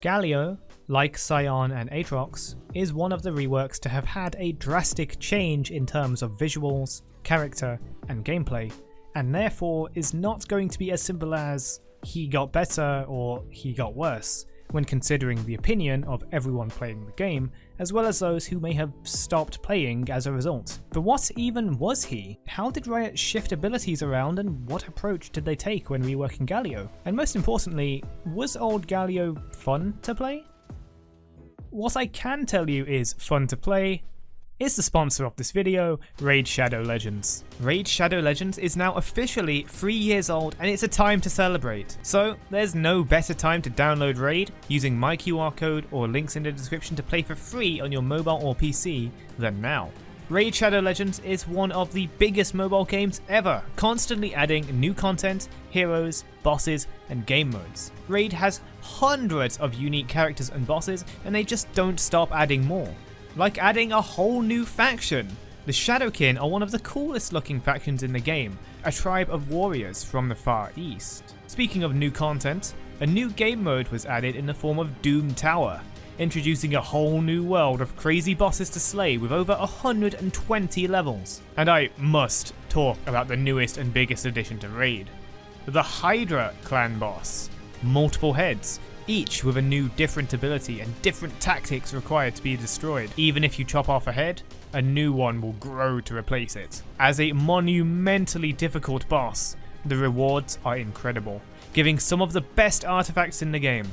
Galio, like Scion and Aatrox, is one of the reworks to have had a drastic change in terms of visuals, character, and gameplay, and therefore is not going to be as simple as he got better or he got worse, when considering the opinion of everyone playing the game, as well as those who may have stopped playing as a result. But what even was he? How did Riot shift abilities around, and what approach did they take when reworking Galio? And most importantly, was old Galio fun to play? What I can tell you is fun to play is the sponsor of this video, Raid Shadow Legends. Raid Shadow Legends is now officially 3 years old, and it's a time to celebrate. So there's no better time to download Raid using my QR code or links in the description to play for free on your mobile or PC than now. Raid Shadow Legends is one of the biggest mobile games ever, constantly adding new content, heroes, bosses, and game modes. Raid has hundreds of unique characters and bosses, and they just don't stop adding more. Like adding a whole new faction. The Shadowkin are one of the coolest looking factions in the game, a tribe of warriors from the Far East. Speaking of new content, a new game mode was added in the form of Doom Tower, introducing a whole new world of crazy bosses to slay with over 120 levels. And I must talk about the newest and biggest addition to Raid, the Hydra clan boss. Multiple heads, each with a new different ability and different tactics required to be destroyed. Even if you chop off a head, a new one will grow to replace it. As a monumentally difficult boss, the rewards are incredible, giving some of the best artifacts in the game.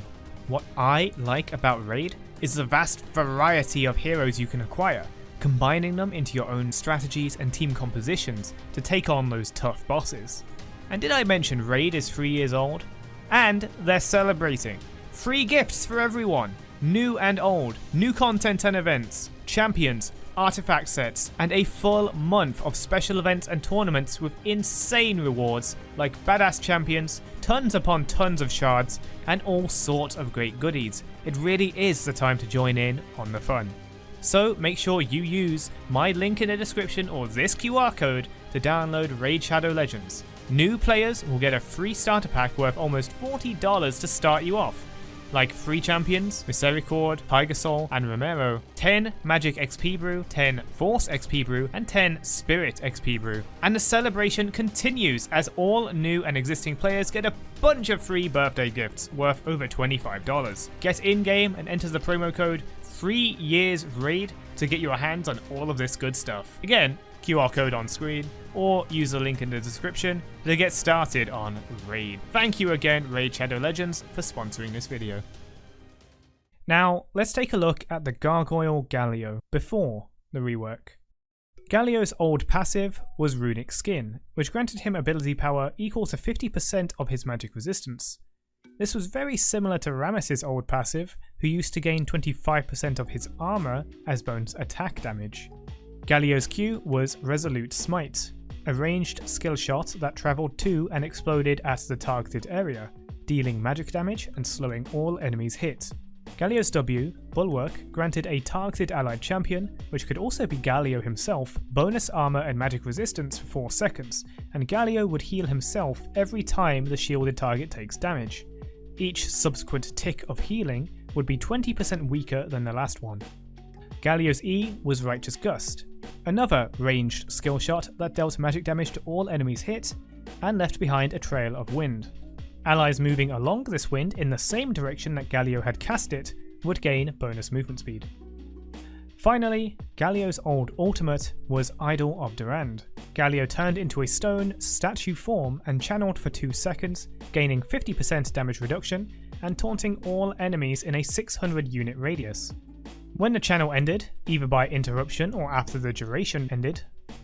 What I like about Raid is the vast variety of heroes you can acquire, combining them into your own strategies and team compositions to take on those tough bosses. And did I mention Raid is 3 years old? And they're celebrating. Free gifts for everyone, new and old, new content and events, champions, artifact sets, and a full month of special events and tournaments with insane rewards like badass champions, tons upon tons of shards, and all sorts of great goodies. It really is the time to join in on the fun. So make sure you use my link in the description or this QR code to download Raid Shadow Legends. New players will get a free starter pack worth almost $40 to start you off, like free champions, Misericord, Tiger Soul, and Romero, 10 Magic XP Brew, 10 Force XP Brew, and 10 Spirit XP Brew. And the celebration continues as all new and existing players get a bunch of free birthday gifts worth over $25. Get in-game and enter the promo code 3 years Raid to get your hands on all of this good stuff. Again, QR code on screen, or use the link in the description to get started on Raid. Thank you again, Raid Shadow Legends, for sponsoring this video. Now, let's take a look at the Gargoyle Galio before the rework. Galio's old passive was Runic Skin, which granted him ability power equal to 50% of his magic resistance. This was very similar to Rammus's old passive, who used to gain 25% of his armor as bonus attack damage. Galio's Q was Resolute Smite, a ranged skill shot that travelled to and exploded at the targeted area, dealing magic damage and slowing all enemies hit. Galio's W, Bulwark, granted a targeted allied champion, which could also be Galio himself, bonus armor and magic resistance for 4 seconds, and Galio would heal himself every time the shielded target takes damage. Each subsequent tick of healing would be 20% weaker than the last one. Galio's E was Righteous Gust, another ranged skill shot that dealt magic damage to all enemies hit and left behind a trail of wind. Allies moving along this wind in the same direction that Galio had cast it would gain bonus movement speed. Finally, Galio's old ultimate was Idol of Durand. Galio turned into a stone statue form and channeled for 2 seconds, gaining 50% damage reduction and taunting all enemies in a 600 unit radius. When the channel ended, either by interruption or after the duration ended,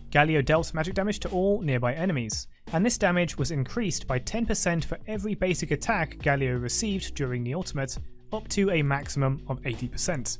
Galio dealt magic damage to all nearby enemies, and this damage was increased by 10% for every basic attack Galio received during the ultimate, up to a maximum of 80%.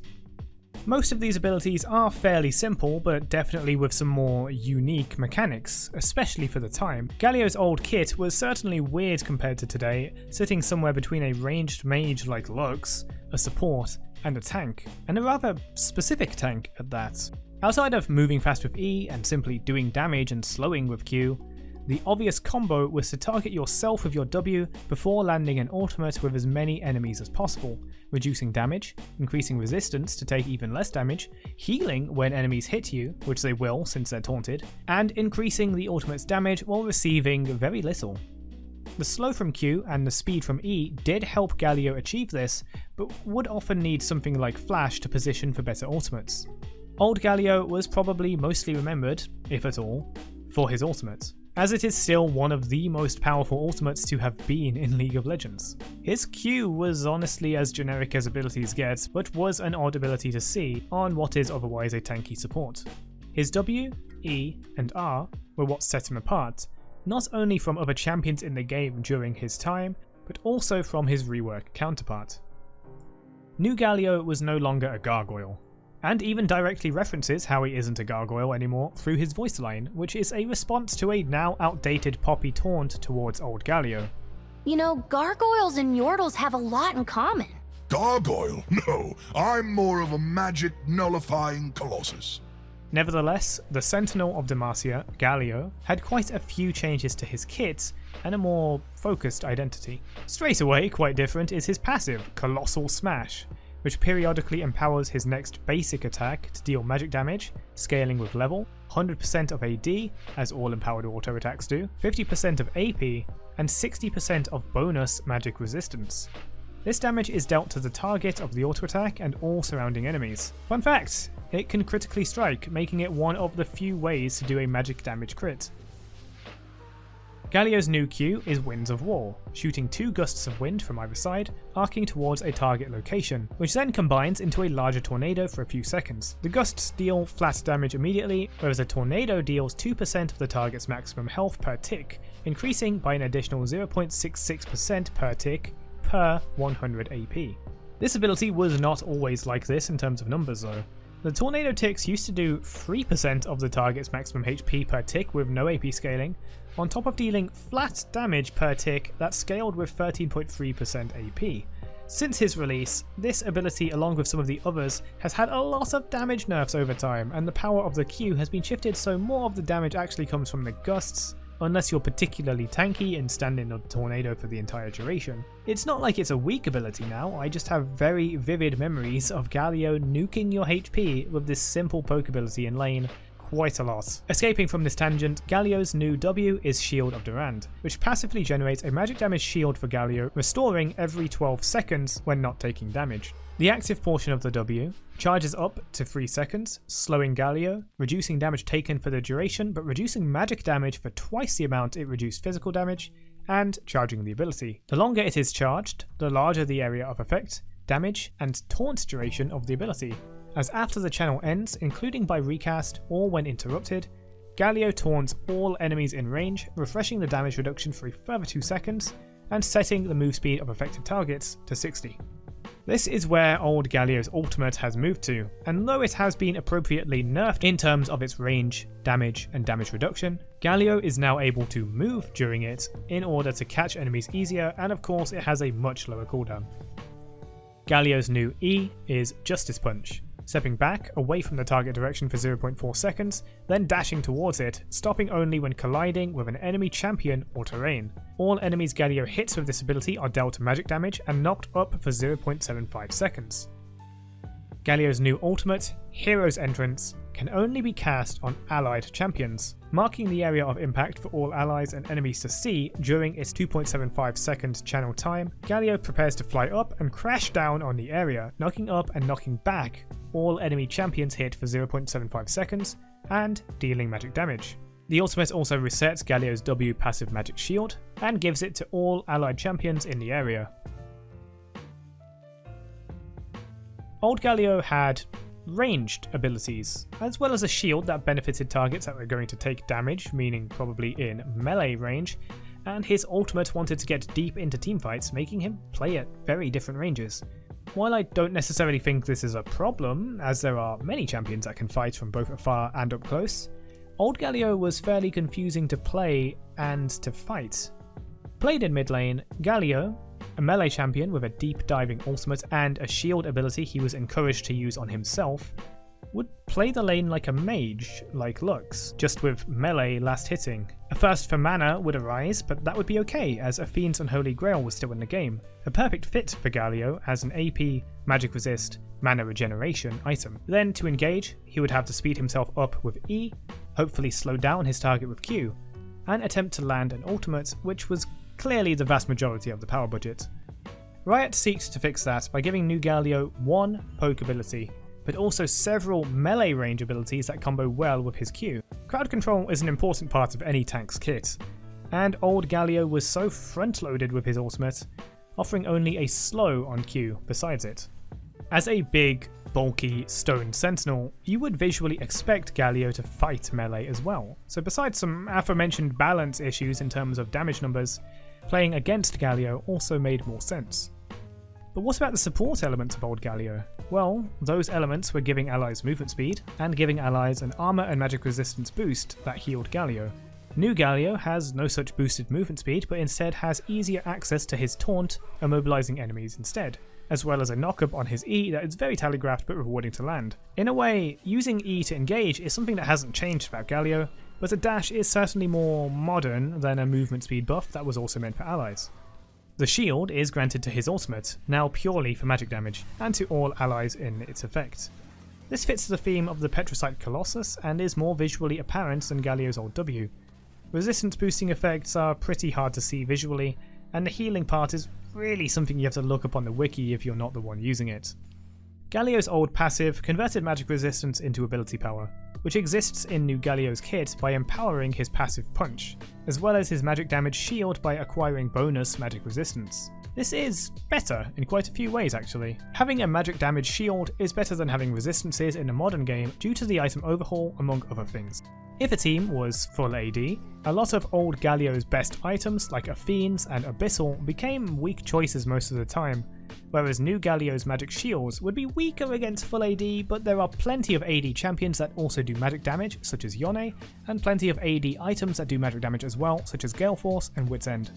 Most of these abilities are fairly simple, but definitely with some more unique mechanics, especially for the time. Galio's old kit was certainly weird compared to today, sitting somewhere between a ranged mage like Lux, a support, and a tank, and a rather specific tank at that. Outside of moving fast with E and simply doing damage and slowing with Q, The obvious combo was to target yourself with your W before landing an ultimate with as many enemies as possible, reducing damage, increasing resistance to take even less damage, healing when enemies hit you, which they will since they're taunted, and increasing the ultimate's damage while receiving very little. The slow from Q and the speed from E did help Galio achieve this, but would often need something like Flash to position for better ultimates. Old Galio was probably mostly remembered, if at all, for his ultimate, as it is still one of the most powerful ultimates to have been in League of Legends. His Q was honestly as generic as abilities get, but was an odd ability to see on what is otherwise a tanky support. His W, E, and R were what set him apart, not only from other champions in the game during his time, but also from his Rework counterpart. New Galio was no longer a gargoyle, and even directly references how he isn't a gargoyle anymore through his voice line, which is a response to a now outdated Poppy taunt towards old Galio. You know, gargoyles and yordles have a lot in common. Gargoyle? No, I'm more of a magic nullifying colossus. Nevertheless, the Sentinel of Demacia, Galio, had quite a few changes to his kit and a more focused identity. Straight away, quite different is his passive, Colossal Smash, which periodically empowers his next basic attack to deal magic damage, scaling with level, 100% of AD, as all empowered auto attacks do, 50% of AP, and 60% of bonus magic resistance. This damage is dealt to the target of the auto attack and all surrounding enemies. Fun fact! It can critically strike, making it one of the few ways to do a magic damage crit. Galio's new Q is Winds of War, shooting 2 gusts of wind from either side, arcing towards a target location, which then combines into a larger tornado for a few seconds. The gusts deal flat damage immediately, whereas a tornado deals 2% of the target's maximum health per tick, increasing by an additional 0.66% per tick per 100 AP. This ability was not always like this in terms of numbers though. The tornado ticks used to do 3% of the target's maximum HP per tick with no AP scaling, on top of dealing flat damage per tick that scaled with 13.3% AP. Since his release, this ability along with some of the others has had a lot of damage nerfs over time, and the power of the Q has been shifted so more of the damage actually comes from the gusts, unless you're particularly tanky and stand in a tornado for the entire duration. It's not like it's a weak ability now, I just have very vivid memories of Galio nuking your HP with this simple poke ability in lane quite a lot. Escaping from this tangent, Galio's new W is Shield of Durand, which passively generates a magic damage shield for Galio, restoring every 12 seconds when not taking damage. The active portion of the W charges up to 3 seconds, slowing Galio, reducing damage taken for the duration but reducing magic damage for twice the amount it reduced physical damage, and charging the ability. The longer it is charged, the larger the area of effect, damage, and taunt duration of the ability, as after the channel ends, including by recast or when interrupted, Galio taunts all enemies in range, refreshing the damage reduction for a further 2 seconds, and setting the move speed of affected targets to 60. This is where old Galio's ultimate has moved to, and though it has been appropriately nerfed in terms of its range, damage, and damage reduction, Galio is now able to move during it in order to catch enemies easier, and of course it has a much lower cooldown. Galio's new E is Justice Punch, stepping back away from the target direction for 0.4 seconds, then dashing towards it, stopping only when colliding with an enemy champion or terrain. All enemies Galio hits with this ability are dealt magic damage and knocked up for 0.75 seconds. Galio's new ultimate, Hero's Entrance, can only be cast on allied champions, marking the area of impact for all allies and enemies to see during its 2.75 second channel time. Galio prepares to fly up and crash down on the area, knocking up and knocking back all enemy champions hit for 0.75 seconds and dealing magic damage. The ultimate also resets Galio's W passive magic shield and gives it to all allied champions in the area. Old Galio had ranged abilities, as well as a shield that benefited targets that were going to take damage, meaning probably in melee range, and his ultimate wanted to get deep into teamfights, making him play at very different ranges. While I don't necessarily think this is a problem, as there are many champions that can fight from both afar and up close, old Galio was fairly confusing to play and to fight. Played in mid lane, Galio, a melee champion with a deep diving ultimate and a shield ability he was encouraged to use on himself, would play the lane like a mage, like Lux, just with melee last hitting. A thirst for mana would arise, but that would be okay, as Athene's Unholy Grail was still in the game. A perfect fit for Galio as an AP, magic resist, mana regeneration item. Then to engage, he would have to speed himself up with E, hopefully slow down his target with Q, and attempt to land an ultimate, which was clearly the vast majority of the power budget. Riot seeked to fix that by giving new Galio one poke ability, but also several melee range abilities that combo well with his Q. Crowd control is an important part of any tank's kit, and old Galio was so front-loaded with his ultimate, offering only a slow on Q besides it. As a big, bulky stone sentinel, you would visually expect Galio to fight melee as well, so besides some aforementioned balance issues in terms of damage numbers, playing against Galio also made more sense. But what about the support elements of old Galio? Well, those elements were giving allies movement speed, and giving allies an armor and magic resistance boost that healed Galio. New Galio has no such boosted movement speed, but instead has easier access to his taunt, immobilizing enemies instead, as well as a knockup on his E that is very telegraphed but rewarding to land. In a way, using E to engage is something that hasn't changed about Galio, but a dash is certainly more modern than a movement speed buff that was also meant for allies. The shield is granted to his ultimate, now purely for magic damage, and to all allies in its effect. This fits the theme of the Petricite Colossus and is more visually apparent than Galio's old W. Resistance boosting effects are pretty hard to see visually, and the healing part is really something you have to look up on the wiki if you're not the one using it. Galio's old passive converted magic resistance into ability power, which exists in new Galio's kit by empowering his passive punch, as well as his magic damage shield by acquiring bonus magic resistance. This is better in quite a few ways actually. Having a magic damage shield is better than having resistances in a modern game due to the item overhaul among other things. If a team was full AD, a lot of old Galio's best items like Athene's and Abyssal became weak choices most of the time, whereas new Galio's magic shields would be weaker against full AD, but there are plenty of AD champions that also do magic damage, such as Yone, and plenty of AD items that do magic damage as well, such as Gale Force and Wit's End.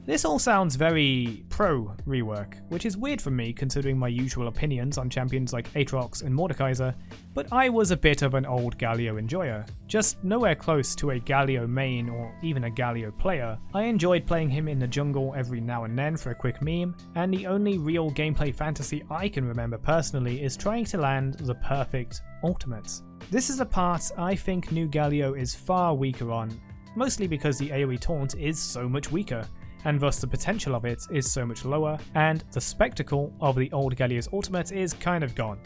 This all sounds very pro Rework, which is weird for me considering my usual opinions on champions like Aatrox and Mordekaiser, but I was a bit of an old Galio enjoyer. Just nowhere close to a Galio main or even a Galio player. I enjoyed playing him in the jungle every now and then for a quick meme, and the only real gameplay fantasy I can remember personally is trying to land the perfect ultimate. This is a part I think new Galio is far weaker on, mostly because the AoE taunt is so much weaker, and thus the potential of it is so much lower, and the spectacle of the old Galio's ultimate is kind of gone.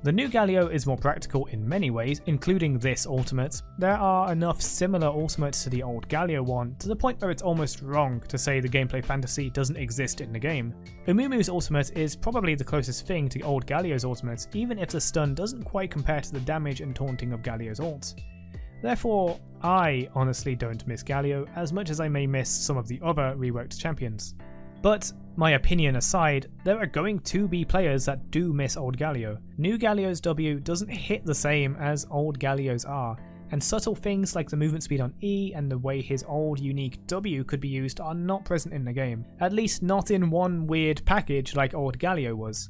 The new Galio is more practical in many ways, including this ultimate. There are enough similar ultimates to the old Galio one to the point where it's almost wrong to say the gameplay fantasy doesn't exist in the game. Umumu's ultimate is probably the closest thing to old Galio's ultimate, even if the stun doesn't quite compare to the damage and taunting of Galio's ult. Therefore, I honestly don't miss Galio as much as I may miss some of the other reworked champions. But, my opinion aside, there are going to be players that do miss old Galio. New Galio's W doesn't hit the same as old Galio's R, and subtle things like the movement speed on E and the way his old unique W could be used are not present in the game, at least not in one weird package like old Galio was.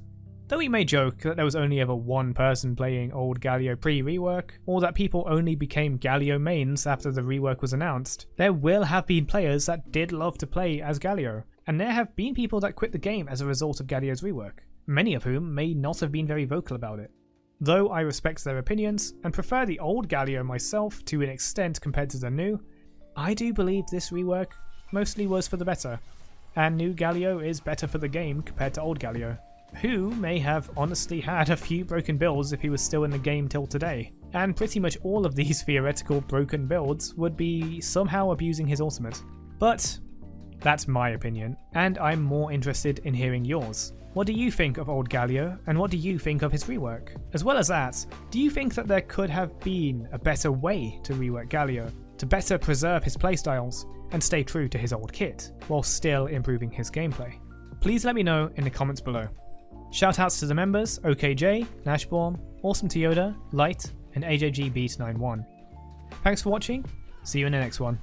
Though we may joke that there was only ever one person playing old Galio pre-rework, or that people only became Galio mains after the rework was announced, there will have been players that did love to play as Galio, and there have been people that quit the game as a result of Galio's rework, many of whom may not have been very vocal about it. Though I respect their opinions, and prefer the old Galio myself to an extent compared to the new, I do believe this rework mostly was for the better, and new Galio is better for the game compared to old Galio, who may have honestly had a few broken builds if he was still in the game till today. And pretty much all of these theoretical broken builds would be somehow abusing his ultimate. But that's my opinion, and I'm more interested in hearing yours. What do you think of old Galio, and what do you think of his rework? As well as that, do you think that there could have been a better way to rework Galio, to better preserve his playstyles, and stay true to his old kit, while still improving his gameplay? Please let me know in the comments below. Shoutouts to the members OKJ, Nashborn, Awesome Toyota, Light, and AJGBeat91. Thanks for watching, see you in the next one.